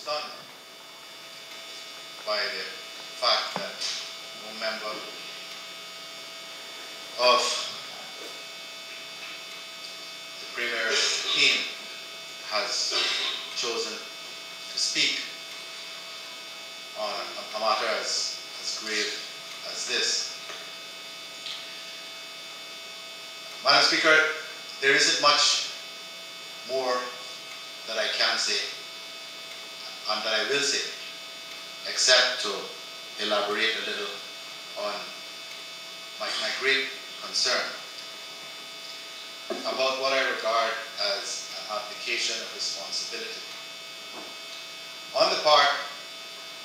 stunned by the fact that no member of the Premier's team has chosen to speak on a matter as grave as this. Madam Speaker, there isn't much more that I can say and that I will say, except to elaborate a little on my great concern about what I regard as an application of responsibility on the part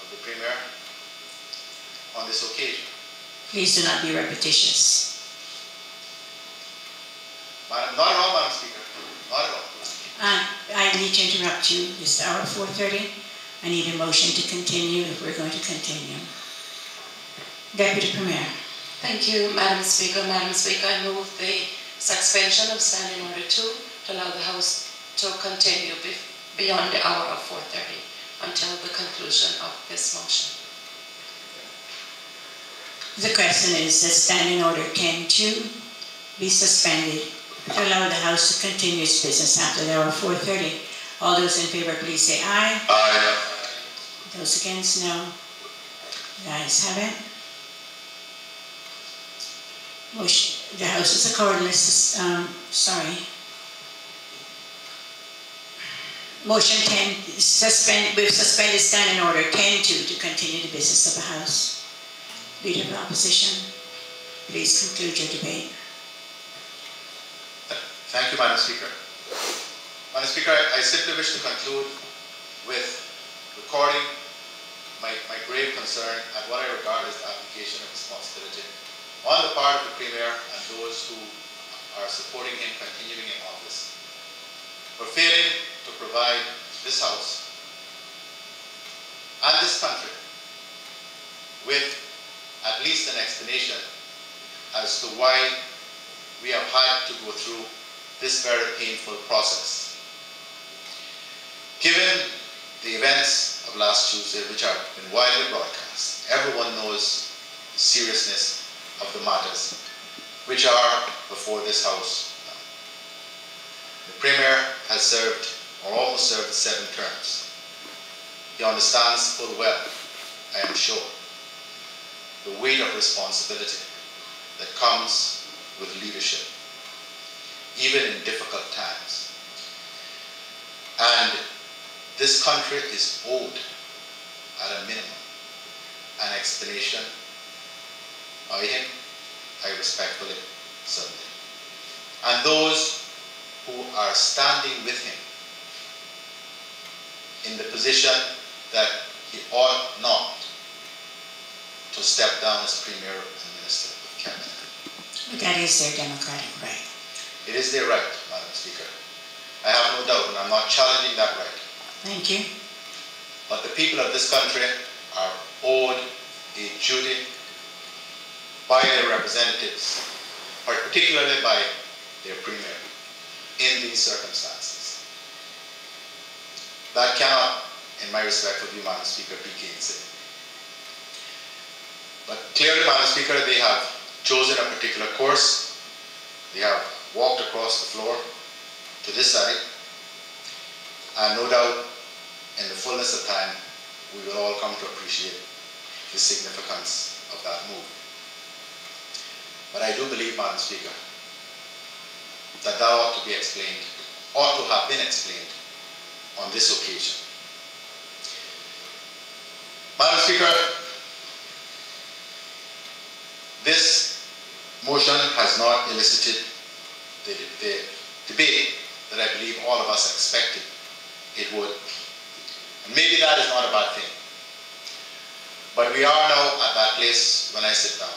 of the Premier on this occasion. Please do not be repetitious. Madam, not at all, Madam Speaker. Not at all. I need to interrupt you. It's the hour 4:30. I need a motion to continue if we're going to continue. Deputy Premier. Thank you, Madam Speaker. Madam Speaker, I move the suspension of Standing Order 2 to allow the House to continue beyond the hour of 4:30 until the conclusion of this motion. The question is that Standing Order 10-2 be suspended to allow the House to continue its business after the hour 4:30. All those in favor, please say aye. Aye. Those against, no. The ayes have it. Motion, the House is accordingly, Motion 10, we've suspended Standing Order 10-2 to continue the business of the House. Leader of the Opposition, please conclude your debate. Thank you, Madam Speaker. Madam Speaker, I simply wish to conclude with recording my grave concern at what I regard as the application of responsibility on the part of the Premier and those who are supporting him continuing in office for failing to provide this House and this country with at least an explanation as to why we have had to go through this very painful process. Given the events of last Tuesday, which have been widely broadcast, everyone knows the seriousness of the matters which are before this House. The Premier has served, or almost served, 7 terms. He understands full well, I am sure, the weight of responsibility that comes with leadership, even in difficult times. And this country is owed, at a minimum, an explanation by him, I respectfully submit. And those who are standing with him in the position that he ought not to step down as Premier and Minister of Cabinet. But that is their democratic right. It is their right, Madam Speaker. I have no doubt, and I'm not challenging that right. Thank you. But the people of this country are owed a duty by their representatives, particularly by their Premier, in these circumstances. That cannot, in my respectful view, Madam Speaker, be gainsaid. But clearly, Madam Speaker, they have chosen a particular course. They have walked across the floor to this side, and no doubt, in the fullness of time, we will all come to appreciate the significance of that move. But I do believe, Madam Speaker, that that ought to be explained, ought to have been explained on this occasion. Madam Speaker, this motion has not elicited the debate that I believe all of us expected it would. And maybe that is not a bad thing. But we are now at that place when I sit down,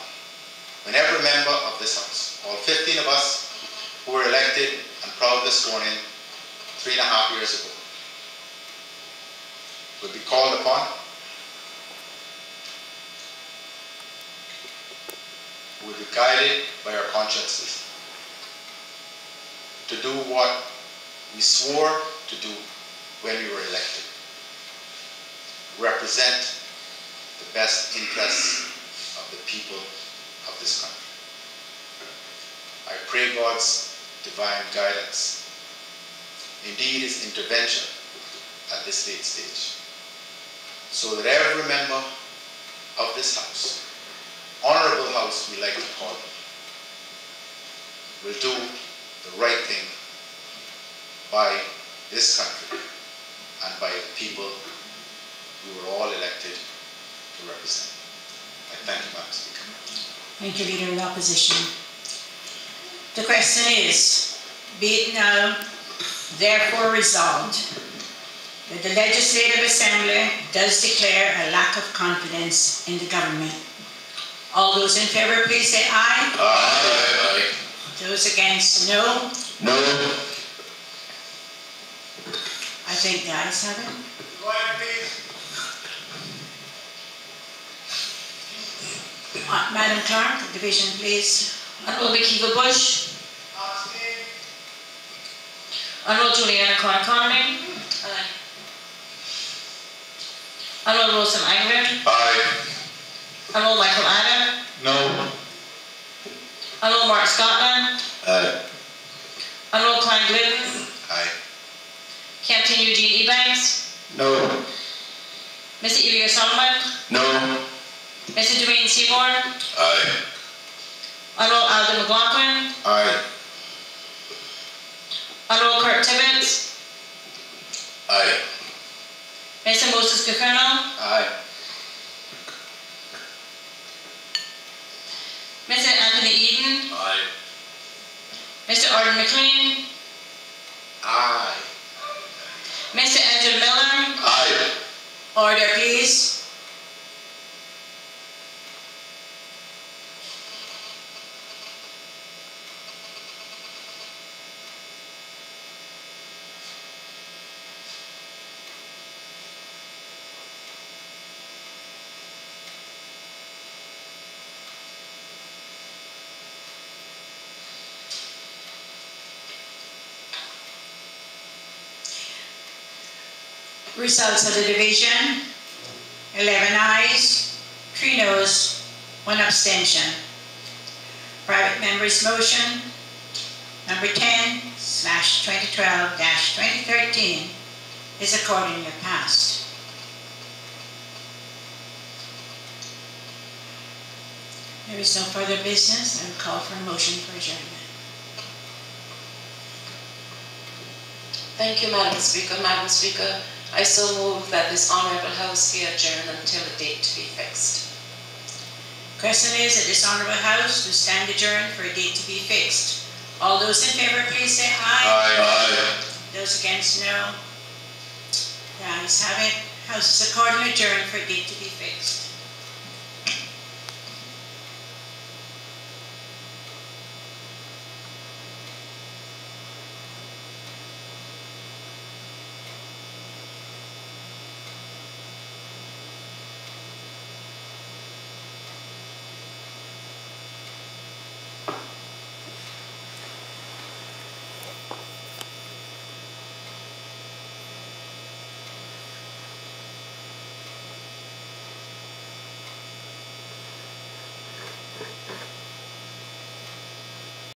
when every member of this House, all 15 of us who were elected and proudly sworn in 3.5 years ago, will be called upon will be guided by our consciences to do what we swore to do when we were elected. represent the best interests of the people of this country. I pray God's divine guidance, indeed His intervention at this late stage, so that every member of this House, honorable House we like to call it, will do the right thing by this country and by the people we were all elected to represent. I thank you, Madam Speaker. Thank you, Leader of the Opposition. The question is, be it now therefore resolved that the Legislative Assembly does declare a lack of confidence in the government. All those in favor, please say aye. Aye. Those against, no. No. I think the ayes have it. Madam Clerk, division, please. Honorable Kiva Bush. Honorable Juliana Conley. Aye. Honorable Wilson Angren. Aye. Honorable Michael Adam. No. Honorable Mark Scotland. Aye. Honorable Klein Glidden. Aye. Captain Eugene Ebanks. No. Mr. Ilya Solomon. No. Mr. Dwayne Seaborn. Aye. Honorable Alden McLaughlin. Aye. Honorable Kurt Tibbetts. Aye. Mr. Moses Kukuno. Aye. Mr. Anthony Eden. Aye. Mr. Arden McLean. Aye. Mr. Andrew Miller. Aye. Order, please. Results of the division: 11 ayes, 3 noes, 1 abstention. Private member's motion number 10/2012-2013 is accordingly passed. There is no further business. I will call for a motion for adjournment. Thank you, Madam Speaker. Madam Speaker, I so move that this Honourable House be adjourned until a date to be fixed. Question is that this Honourable House will stand adjourned for a date to be fixed. All those in favor, please say aye. Aye. Those against, no. The ayes have it. House is accordingly adjourned for a date to be fixed.